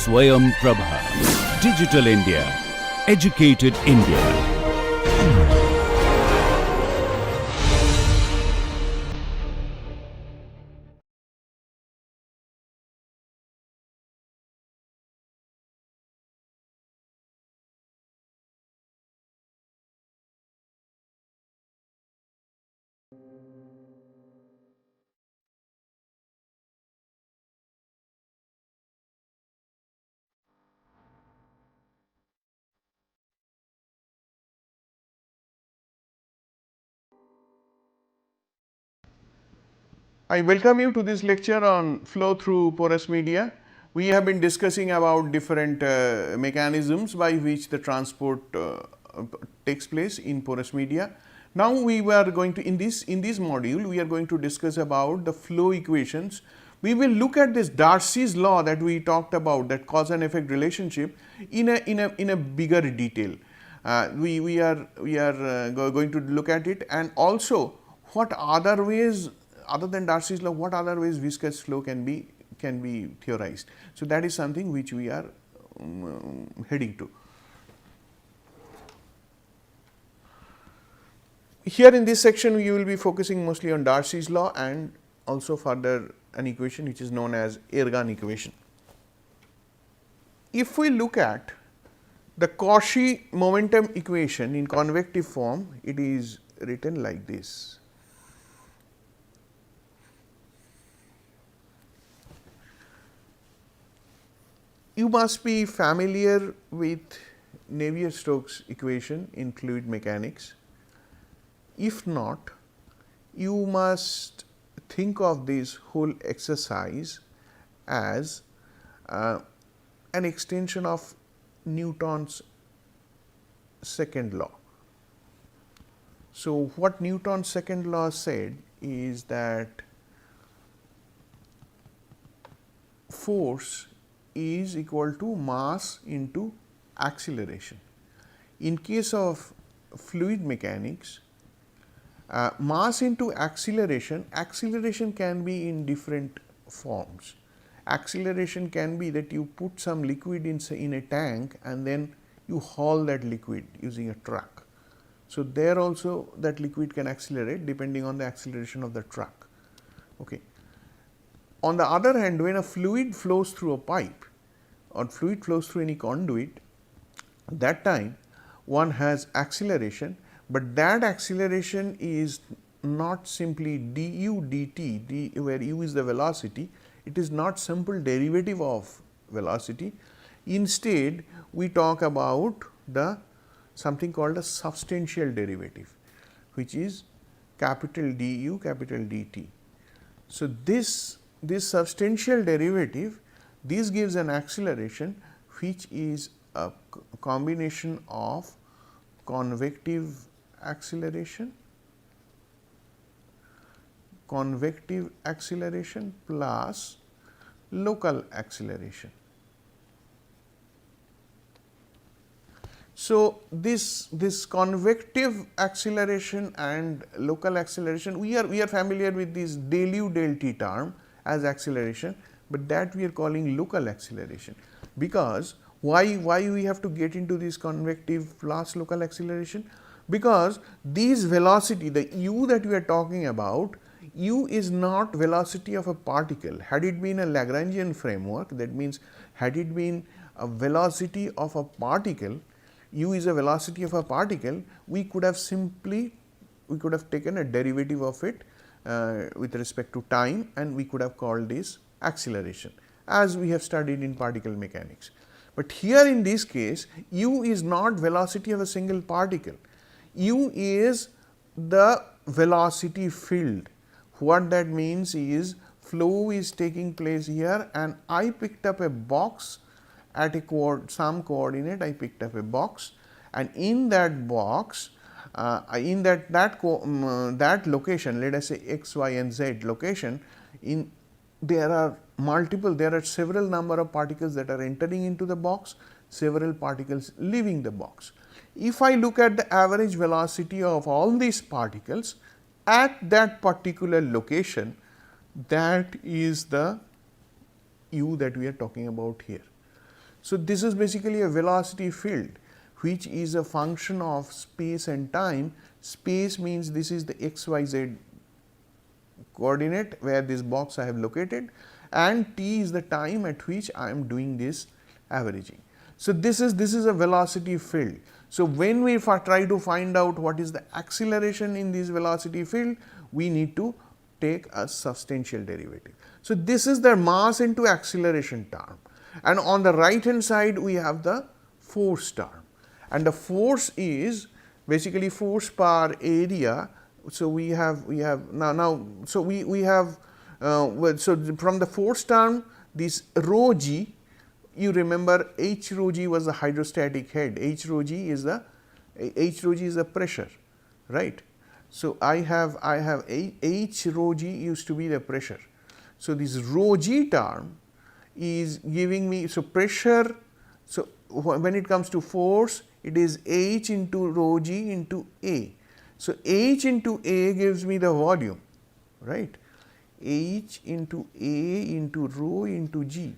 Swayam Prabha. Digital India. Educated India. I welcome you to this lecture on flow through porous media. We have been discussing about different mechanisms by which the transport takes place in porous media. Now we are going to in this module we are going to discuss about the flow equations. We will look at this Darcy's law that we talked about, that cause and effect relationship, in a bigger detail. We are going to look at it, and also what other ways other than Darcy's law, what other ways viscous flow can be theorized. So that is something which we are heading to. Here in this section, we will be focusing mostly on Darcy's law and also further an equation which is known as Ergun equation. If we look at the Cauchy momentum equation in convective form, it is written like this. You must be familiar with Navier-Stokes equation in fluid mechanics. If not, you must think of this whole exercise as an extension of Newton's second law. So, what Newton's second law said is that force is equal to mass into acceleration. In case of fluid mechanics, mass into acceleration can be in different forms. Acceleration can be that you put some liquid in a tank and then you haul that liquid using a truck. So, there also that liquid can accelerate depending on the acceleration of the truck. Okay. On the other hand, when a fluid flows through a pipe or fluid flows through any conduit, that time one has acceleration, but that acceleration is not simply du dt, where u is the velocity. It is not simple derivative of velocity. Instead, we talk about the something called a substantial derivative, which is capital Du, capital Dt. So, this substantial derivative, this gives an acceleration which is a combination of convective acceleration plus local acceleration. So, this convective acceleration and local acceleration, we are familiar with this del u del t term as acceleration, but that we are calling local acceleration, because why we have to get into this convective plus local acceleration? Because these velocity, the u that we are talking about, u is not velocity of a particle. Had it been a Lagrangian framework, that means had it been a velocity of a particle, u is a velocity of a particle, we could have taken a derivative of it with respect to time, and we could have called this acceleration, as we have studied in particle mechanics. But here in this case, u is not velocity of a single particle, u is the velocity field. What that means is flow is taking place here, and I picked up a box at some coordinate. I picked up a box, and in that box, in that location, let us say x, y and z location, there are several number of particles that are entering into the box, several particles leaving the box. If I look at the average velocity of all these particles at that particular location, that is the u that we are talking about here. So, this is basically a velocity field which is a function of space and time. Space means this is the x, y, z coordinate where this box I have located, and t is the time at which I am doing this averaging. So, this is a velocity field. So, when we try to find out what is the acceleration in this velocity field, we need to take a substantial derivative. So, this is the mass into acceleration term, and on the right hand side we have the force term, and the force is basically force per area. So, we have now so we have so from the force term, this rho g, you remember h rho g was the hydrostatic head, h rho g is the pressure, right. So, I have h rho g used to be the pressure. So, this rho g term is giving me, so pressure, so when it comes to force, it is h into rho g into a. So, h into a gives me the volume, right, h into a into rho into g.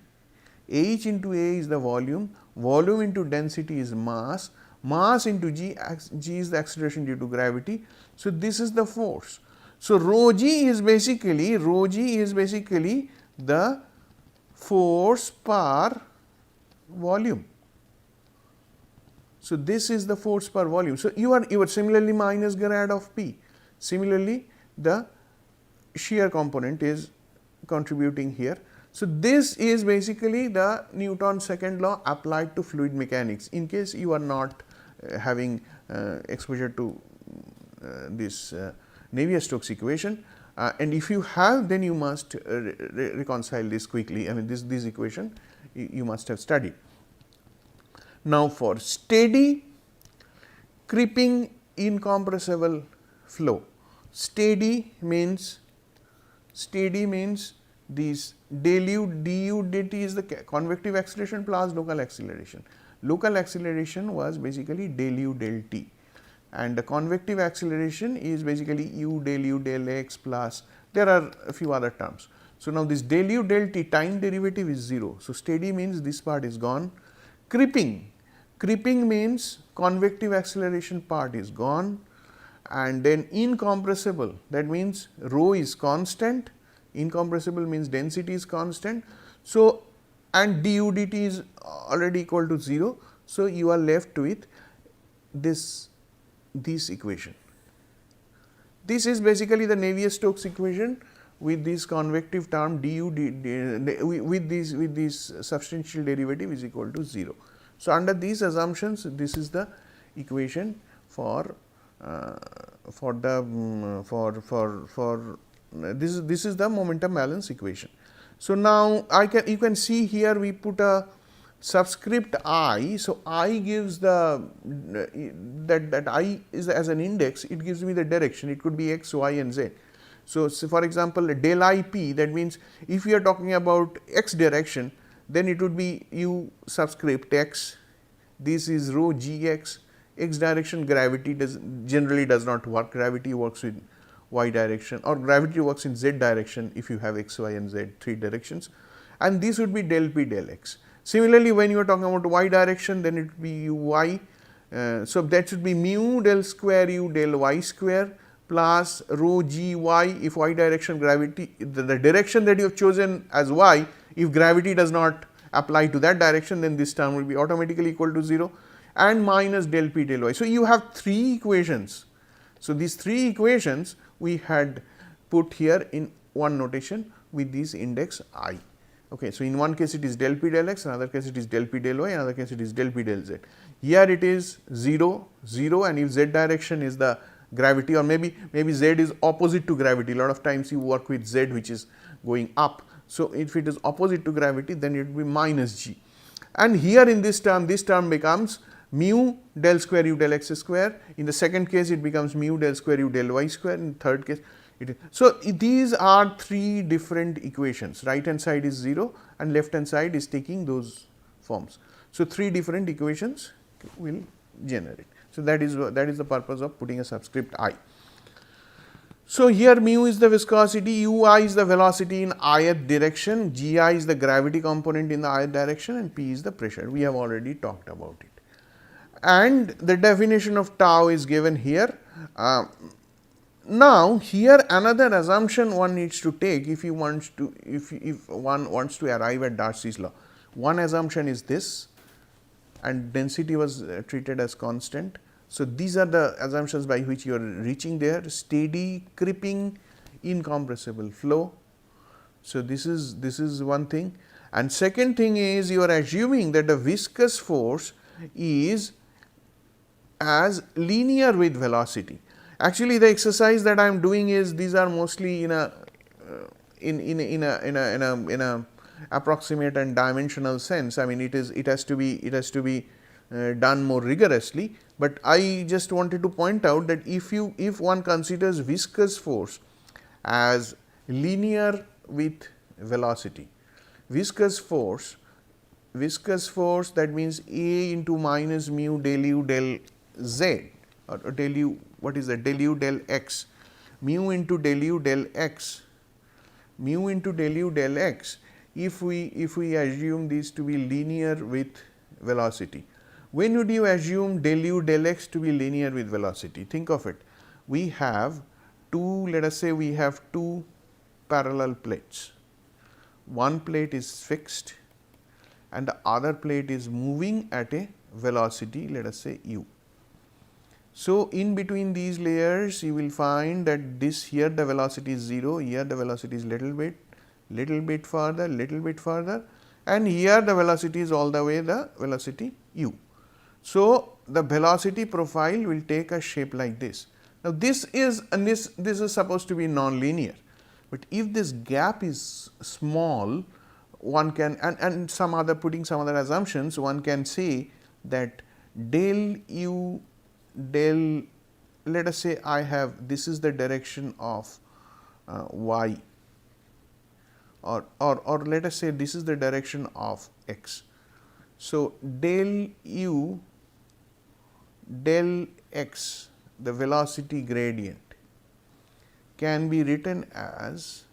H into a is the volume, volume into density is mass, mass into g, g is the acceleration due to gravity. So, this is the force. So, rho g is basically the force per volume. So, this is the force per volume. So, you are similarly minus grad of p. Similarly, the shear component is contributing here. So, this is basically the Newton's second law applied to fluid mechanics, in case you are not having exposure to this Navier-Stokes equation, and if you have, then you must reconcile this quickly. I mean, this equation you must have studied. Now, for steady creeping incompressible flow, steady means this del u du dt is the convective acceleration plus local acceleration. Local acceleration was basically del u del t, and the convective acceleration is basically u del x plus, there are a few other terms. So, now this del u del t time derivative is 0. So, steady means this part is gone. Creeping means convective acceleration part is gone, and then incompressible, that means rho is constant, incompressible means density is constant. So, and du dt is already equal to 0. So, you are left with this equation. This is basically the Navier-Stokes equation with this convective term du with this substantial derivative is equal to 0. So, under these assumptions, this is the equation for this is the momentum balance equation. So, now you can see here we put a subscript I. So, I gives the that I is as an index, it gives me the direction, it could be x, y and z. So, for example, del I p, that means if we are talking about x direction, then it would be u subscript x, this is rho g x. X direction, gravity generally does not work, gravity works with y direction, or gravity works in z direction if you have x, y and z, 3 directions, and this would be del p del x. Similarly, when you are talking about y direction, then it would be u y. So, that should be mu del square u del y square plus rho g y. If y direction gravity, the direction that you have chosen as y, if gravity does not apply to that direction, then this term will be automatically equal to 0, and minus del p del y. So, you have 3 equations. So, these 3 equations we had put here in one notation with this index I. Okay. So, in one case it is del p del x, another case it is del p del y, another case it is del p del z. Here it is 0, 0, and if z direction is the gravity, or maybe z is opposite to gravity, a lot of times you work with z which is going up. So, if it is opposite to gravity, then it will be minus g, and here in this term becomes mu del square u del x square. In the second case, it becomes mu del square u del y square. In the third case, it is. So, these are 3 different equations. Right hand side is 0 and left hand side is taking those forms. So, 3 different equations will generate. So, that is the purpose of putting a subscript I. So, here mu is the viscosity, ui is the velocity in ith direction, gi is the gravity component in the ith direction, and p is the pressure. We have already talked about it. And the definition of tau is given here. Now, here another assumption one needs to take if one wants to arrive at Darcy's law. One assumption is this, and density was treated as constant. So, these are the assumptions by which you are reaching there: steady, creeping, incompressible flow. So, this is one thing, and second thing is you are assuming that the viscous force is as linear with velocity. Actually, the exercise that I am doing is these are mostly in a approximate and dimensional sense. I mean, it has to be done more rigorously, but I just wanted to point out that if one considers viscous force as linear with velocity, viscous force that means A into minus mu del u del z, or del u, what is that, del u del x, mu into del u del x, if we assume these to be linear with velocity. When would you assume del u del x to be linear with velocity? Think of it. We have two, let us say we have two parallel plates. One plate is fixed and the other plate is moving at a velocity, let us say u. So, in between these layers you will find that this here the velocity is 0, here the velocity is little bit further, and here the velocity is all the way the velocity u. So, the velocity profile will take a shape like this. Now, this is supposed to be non-linear, but if this gap is small, one can and some other, putting some other assumptions, one can say that del u del, let us say I have, this is the direction of y, or let us say this is the direction of x. So, del u del x, the velocity gradient, can be written as,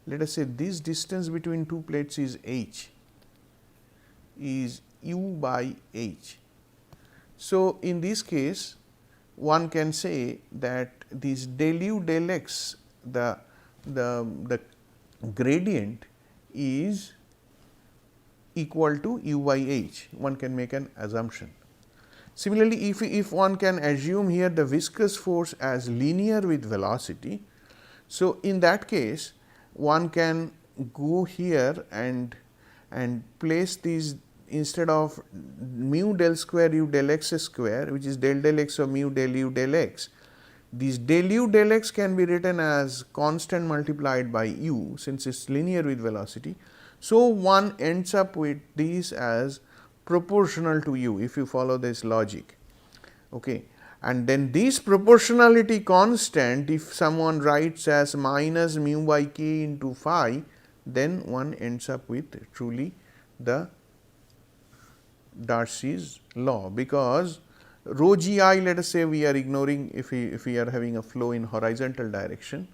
let us say this distance between two plates is h, is u by h. So, in this case one can say that this del u del x, the gradient is equal to u by h, one can make an assumption. Similarly, if one can assume here the viscous force as linear with velocity, so in that case one can go here and place these, instead of mu del square u del x square, which is del x of mu del u del x, this del u del x can be written as constant multiplied by u, since it is linear with velocity. So, one ends up with these as proportional to u, if you follow this logic. Okay. And then this proportionality constant, if someone writes as minus mu by k into phi, then one ends up with truly the Darcy's law, because rho g I, let us say we are ignoring, if we are having a flow in horizontal direction,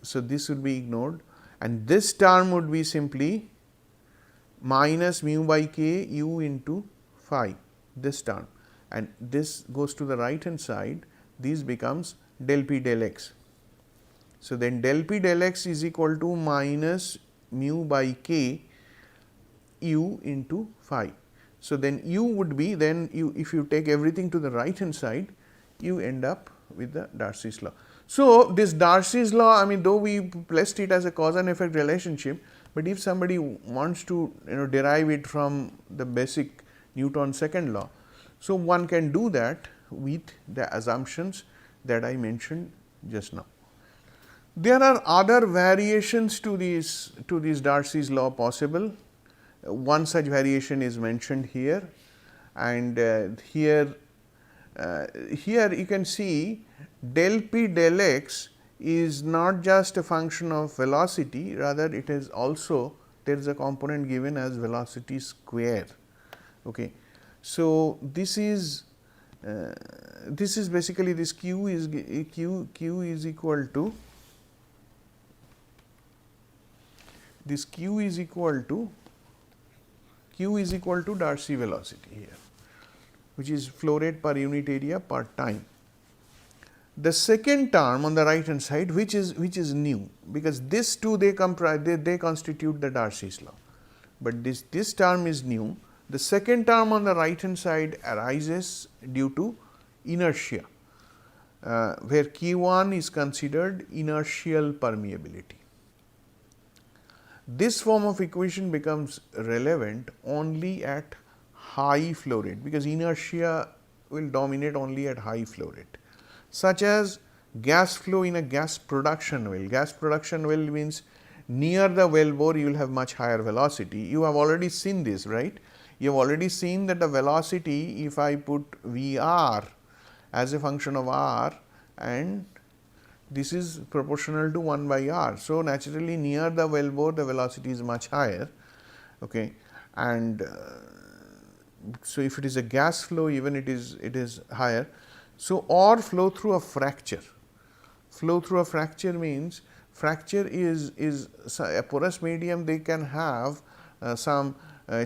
so this would be ignored, and this term would be simply minus mu by k u into phi, this term, and this goes to the right hand side, this becomes del p del x. So, then del p del x is equal to minus mu by k u into phi. So, then u would be, then you, if you take everything to the right hand side, you end up with the Darcy's law. So, this Darcy's law, I mean, though we placed it as a cause and effect relationship, but if somebody wants to derive it from the basic Newton's second law, so one can do that with the assumptions that I mentioned just now. There are other variations to this Darcy's law possible. One such variation is mentioned here, and here you can see del p del x is not just a function of velocity, rather it is also, there is a component given as velocity square. Okay. So, this is this is basically this Q is equal to this Q is equal to Darcy velocity here, which is flow rate per unit area per time. The second term on the right hand side, which is new, because this two they constitute the Darcy's law, but this term is new. The second term on the right hand side arises due to inertia, where Q1 is considered inertial permeability. This form of equation becomes relevant only at high flow rate, because inertia will dominate only at high flow rate, such as gas flow in a gas production well. Gas production well means near the wellbore you will have much higher velocity. You have already seen this, right? You have already seen that the velocity, if I put Vr as a function of r, and this is proportional to 1 by r. So, naturally near the wellbore the velocity is much higher, okay. And so, if it is a gas flow, even it is higher. So, or flow through a fracture. Flow through a fracture means fracture is a porous medium, they can have some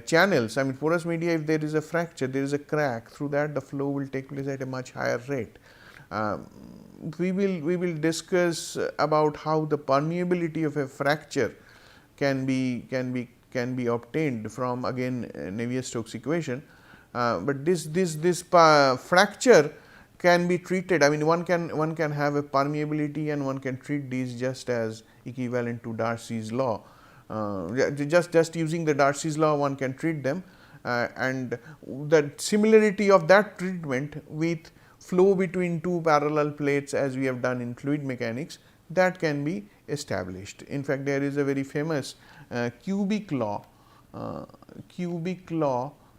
channels. I mean, porous media, if there is a fracture, there is a crack, through that the flow will take place at a much higher rate. We will discuss about how the permeability of a fracture can be obtained from, again, Navier-Stokes equation, but this fracture can be treated. I mean, one can have a permeability and one can treat these just as equivalent to Darcy's law. Just using the Darcy's law, one can treat them, and the similarity of that treatment with flow between two parallel plates, as we have done in fluid mechanics, that can be established. In fact, there is a very famous cubic law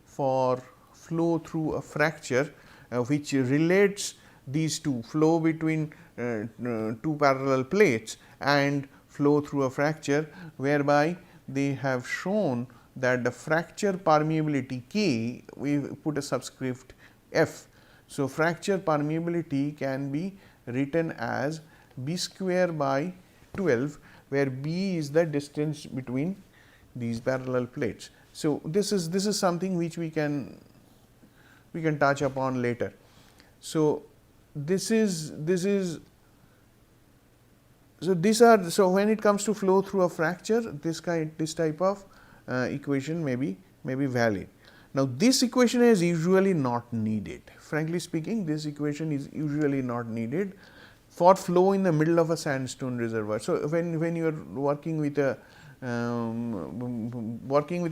for flow through a fracture, which relates these two, flow between two parallel plates and flow through a fracture, whereby they have shown that the fracture permeability K, we put a subscript F. So, fracture permeability can be written as B square by 12, where B is the distance between these parallel plates. So, this is something which we can touch upon later. So, so when it comes to flow through a fracture, this type of equation may be valid. Now, this equation is usually not needed. Frankly speaking, this equation is usually not needed for flow in the middle of a sandstone reservoir. So, when you are working with a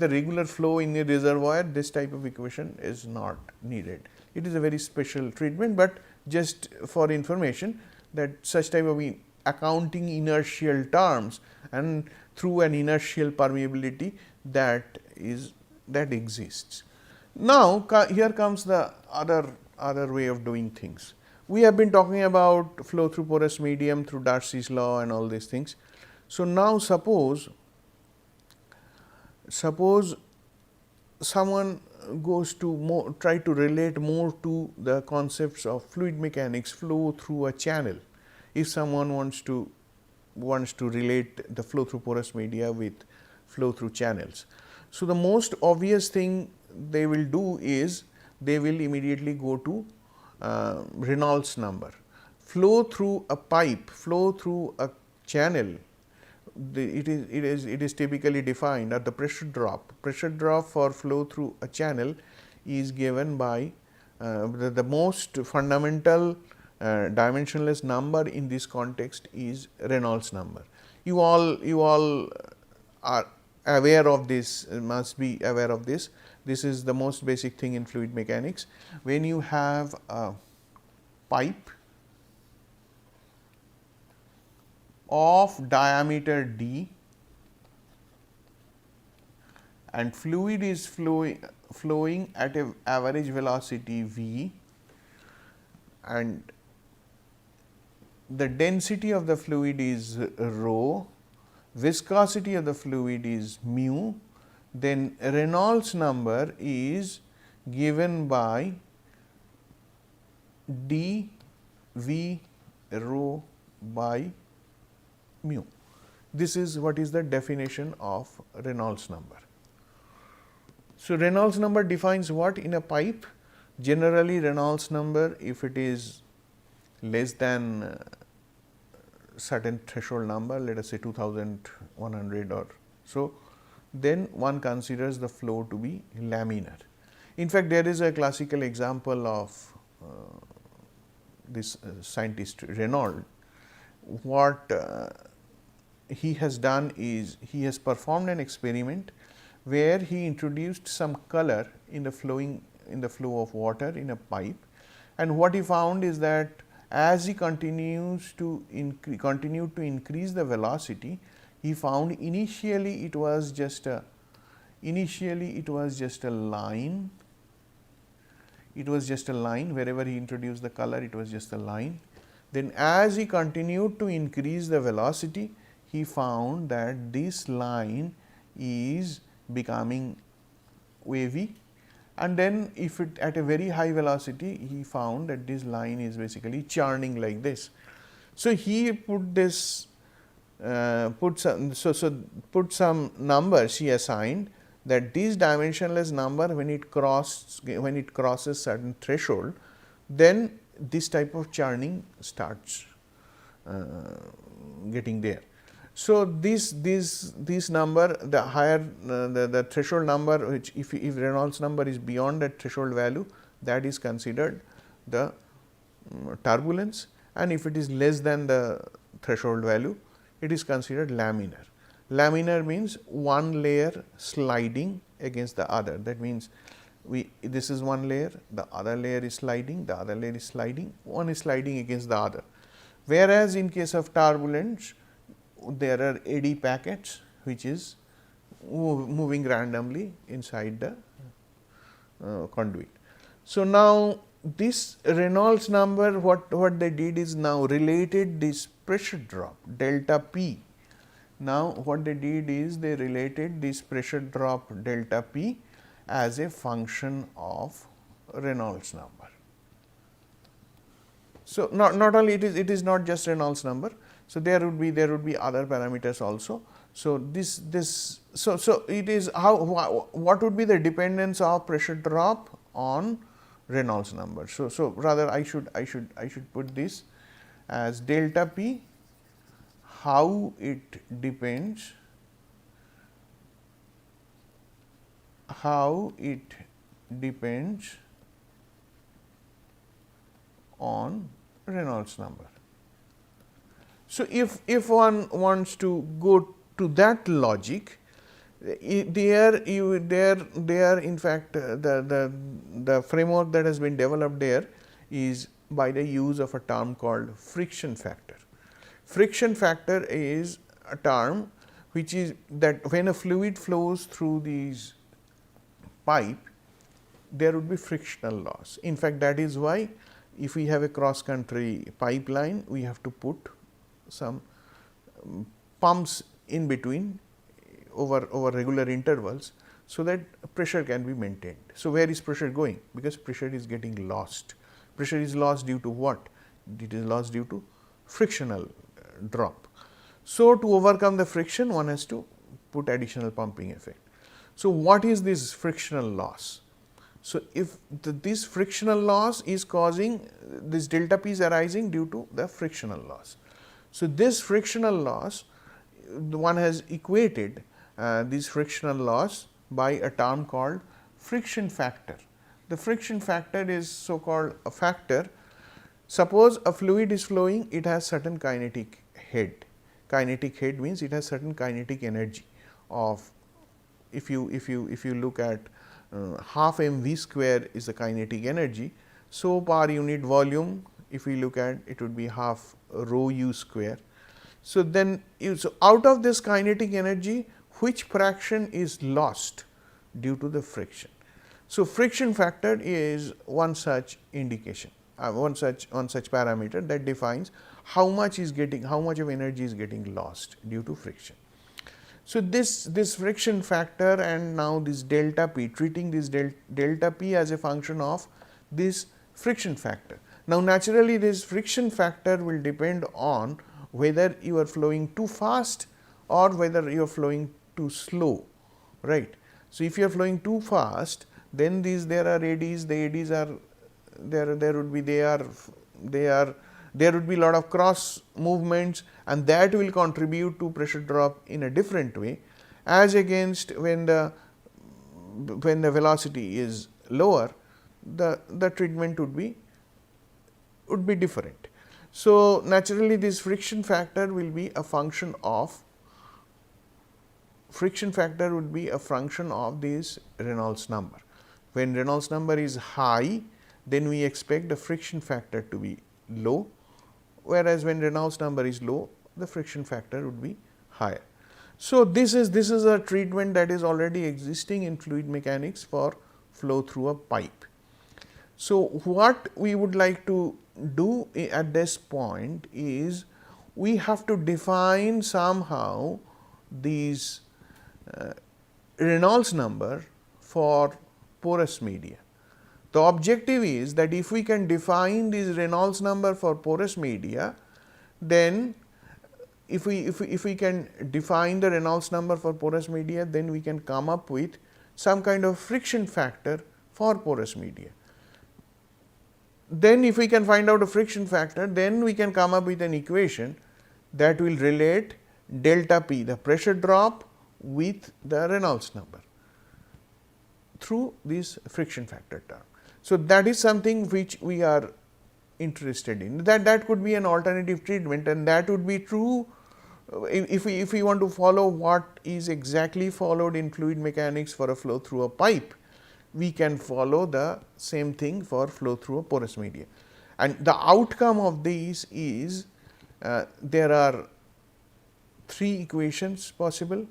regular flow in a reservoir, this type of equation is not needed. It is a very special treatment, but just for information that such type of accounting inertial terms and through an inertial permeability that exists. Now, here comes the other way of doing things. We have been talking about flow through porous medium through Darcy's law and all these things. So, now suppose someone goes to try to relate more to the concepts of fluid mechanics, flow through a channel. If someone wants to relate the flow through porous media with flow through channels. So, the most obvious thing they will do is they will immediately go to Reynolds number. Flow through a pipe, flow through a channel, it is typically defined at the pressure drop. Pressure drop for flow through a channel is given by the most fundamental dimensionless number in this context is Reynolds number. You all are aware of this, must be aware of this. This is the most basic thing in fluid mechanics. When you have a pipe of diameter d and fluid is flowing at an average velocity v, and the density of the fluid is rho, viscosity of the fluid is mu, then Reynolds number is given by d v rho by mu. This is what is the definition of Reynolds number. So, Reynolds number defines what in a pipe? Generally, Reynolds number, if it is less than certain threshold number, let us say 2100 or so, then one considers the flow to be laminar. In fact, there is a classical example of this scientist Reynolds. What he has done is he has performed an experiment where he introduced some color in the flow of water in a pipe, and what he found is that as he continued to increase the velocity, he found initially it was just a line. It was just a line wherever he introduced the color, it was just a line. Then as he continued to increase the velocity, he found that this line is becoming wavy, and then if it at a very high velocity, he found that this line is basically churning like this. So, he put this put some numbers he assigned, that this dimensionless number when it crosses certain threshold, then this type of churning starts getting there. So, this number, the higher the threshold number, which if Reynolds number is beyond that threshold value, that is considered the turbulence, and if it is less than the threshold value, it is considered laminar. Laminar means one layer sliding against the other. That means this is one layer, the other layer is sliding, the other layer is sliding, one is sliding against the other. Whereas, in case of turbulence, there are eddy packets which is moving randomly inside the conduit. So, now this Reynolds number, what they did is now related this pressure drop delta P. Now, what they did is they related this pressure drop delta P as a function of Reynolds number. So, not only it is not just Reynolds number. So, there would be other parameters also. So, so it is what would be the dependence of pressure drop on Reynolds number. So rather I should put this as delta P, how it depends on Reynolds number. So, if one wants to go to that logic, there in fact the framework that has been developed there is by the use of a term called friction factor. Friction factor is a term which is that when a fluid flows through these pipe, there would be frictional loss. In fact, that is why if we have a cross country pipeline, we have to put some pumps in between over regular intervals, so that pressure can be maintained. So, where is pressure going? Because pressure is getting lost. Pressure is lost due to what? It is lost due to frictional drop. So, to overcome the friction, one has to put additional pumping effect. So, what is this frictional loss? So, if this frictional loss is causing this delta P is arising due to the frictional loss. So, this frictional loss, one has equated this frictional loss by a term called friction factor. The friction factor is so called a factor. Suppose a fluid is flowing, it has certain kinetic head. Kinetic head means it has certain kinetic energy of, if you look at half mv square is the kinetic energy. So, per unit volume, if we look at it would be half rho u square. So, then so out of this kinetic energy, which fraction is lost due to the friction? So, friction factor is one such indication, one such parameter that defines how much of energy is getting lost due to friction. So, this friction factor and now this delta P, treating this delta P as a function of this friction factor. Now, naturally this friction factor will depend on whether you are flowing too fast or whether you are flowing too slow, right. So, if you are flowing too fast, then there are eddies, the eddies are there would be there would be lot of cross movements, and that will contribute to pressure drop in a different way, as against when the velocity is lower, the treatment would be different. So, naturally this friction factor will be a function of this Reynolds number. When Reynolds number is high, then we expect the friction factor to be low, whereas when Reynolds number is low, the friction factor would be higher. So, this is a treatment that is already existing in fluid mechanics for flow through a pipe. So, what we would like to do at this point is we have to define somehow these Reynolds number for porous media. The objective is that if we can define this Reynolds number for porous media, then if we can define the Reynolds number for porous media, then we can come up with some kind of friction factor for porous media. Then if we can find out a friction factor, then we can come up with an equation that will relate delta P, the pressure drop, with the Reynolds number through this friction factor term. So, that is something which we are interested in, that could be an alternative treatment, and that would be true if we want to follow what is exactly followed in fluid mechanics for a flow through a pipe. We can follow the same thing for flow through a porous media, and the outcome of these is there are 3 equations possible: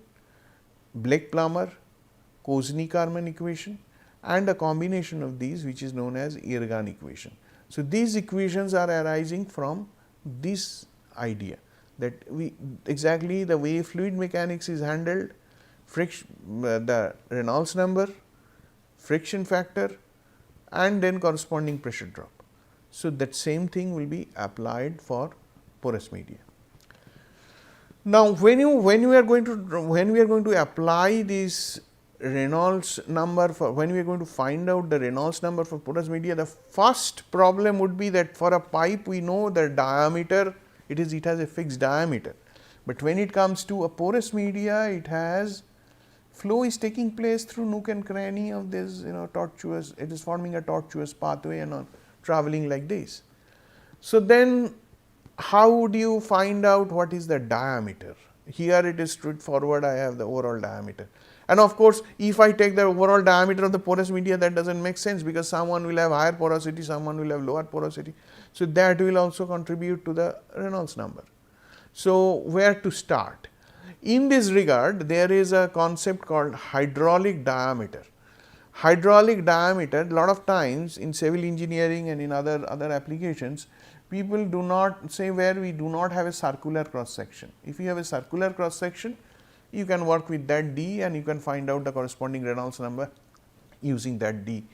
Blake-Plummer, Kozny-Karman equation, and a combination of these which is known as Irgan equation. So, these equations are arising from this idea that exactly the way fluid mechanics is handled, the Reynolds number, friction factor, and then corresponding pressure drop. So, that same thing will be applied for porous media. Now, when we are going to apply this Reynolds number when we are going to find out the Reynolds number for porous media, the first problem would be that for a pipe we know the diameter, it has a fixed diameter, but when it comes to a porous media, flow is taking place through nook and cranny of this tortuous, it is forming a tortuous pathway and traveling like this. So, then how would you find out what is the diameter? Here it is straightforward, I have the overall diameter, and of course, if I take the overall diameter of the porous media, that does not make sense, because someone will have higher porosity, someone will have lower porosity. So, that will also contribute to the Reynolds number. So, where to start? In this regard, there is a concept called hydraulic diameter. Hydraulic diameter, a lot of times in civil engineering and in other applications, people do not say where we do not have a circular cross section. If you have a circular cross section, you can work with that D and you can find out the corresponding Reynolds number using that D.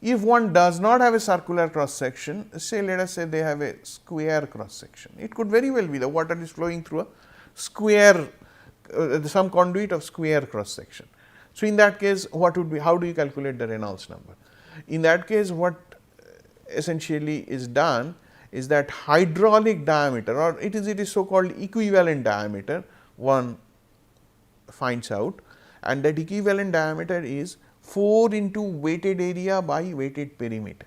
If one does not have a circular cross section, say let us say they have a square cross section, it could very well be the water is flowing through a square, some conduit of square cross section. So, in that case, what would be, how do you calculate the Reynolds number? In that case, what essentially is done is that hydraulic diameter, or it is so called equivalent diameter, one finds out, and that equivalent diameter is 4 into weighted area by weighted perimeter.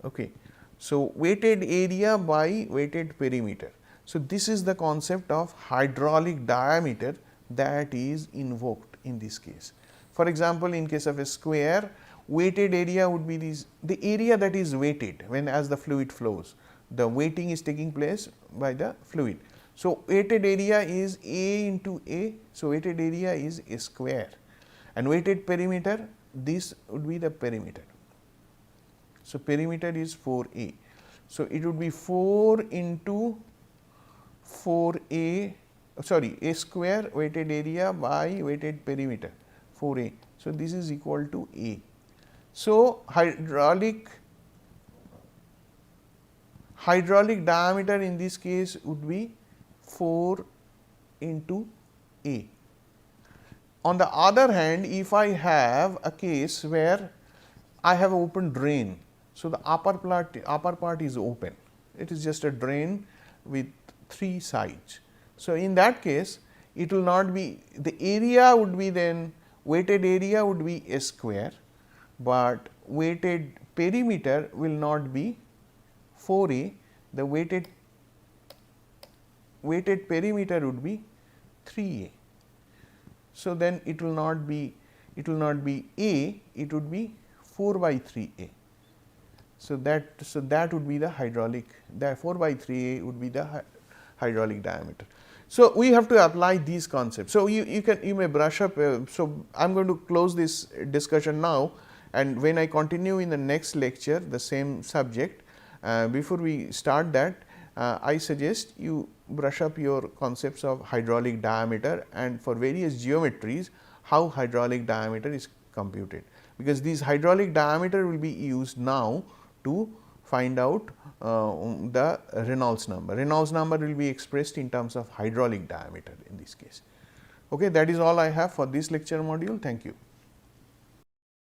Okay. So, weighted area by weighted perimeter. So, this is the concept of hydraulic diameter that is invoked in this case. For example, in case of a square, weighted area would be the area that is weighted when as the fluid flows, the weighting is taking place by the fluid. So, weighted area is A into A. So, weighted area is a square, and weighted perimeter, this would be the perimeter. So, perimeter is 4A. So, it would be 4 into 4A, sorry, A square weighted area by weighted perimeter, 4A. So, this is equal to A. So, hydraulic hydraulic diameter in this case would be 4 into A. On the other hand, if I have a case where I have an open drain, so the upper part is open, it is just a drain with 3 sides. So, in that case it will not be, the area would be then, weighted area would be A square, but weighted perimeter will not be 4A, the weighted perimeter would be 3A. So, then it will not be A, it would be 4 by 3A. So, that would be the hydraulic, that 4 by 3A would be the hydraulic diameter. So, we have to apply these concepts. So, you may brush up. So, I am going to close this discussion now, and when I continue in the next lecture the same subject, before we start that, I suggest you brush up your concepts of hydraulic diameter and for various geometries how hydraulic diameter is computed, because these hydraulic diameter will be used now to find out the Reynolds number. Reynolds number will be expressed in terms of hydraulic diameter in this case. Okay, that is all I have for this lecture module. Thank you.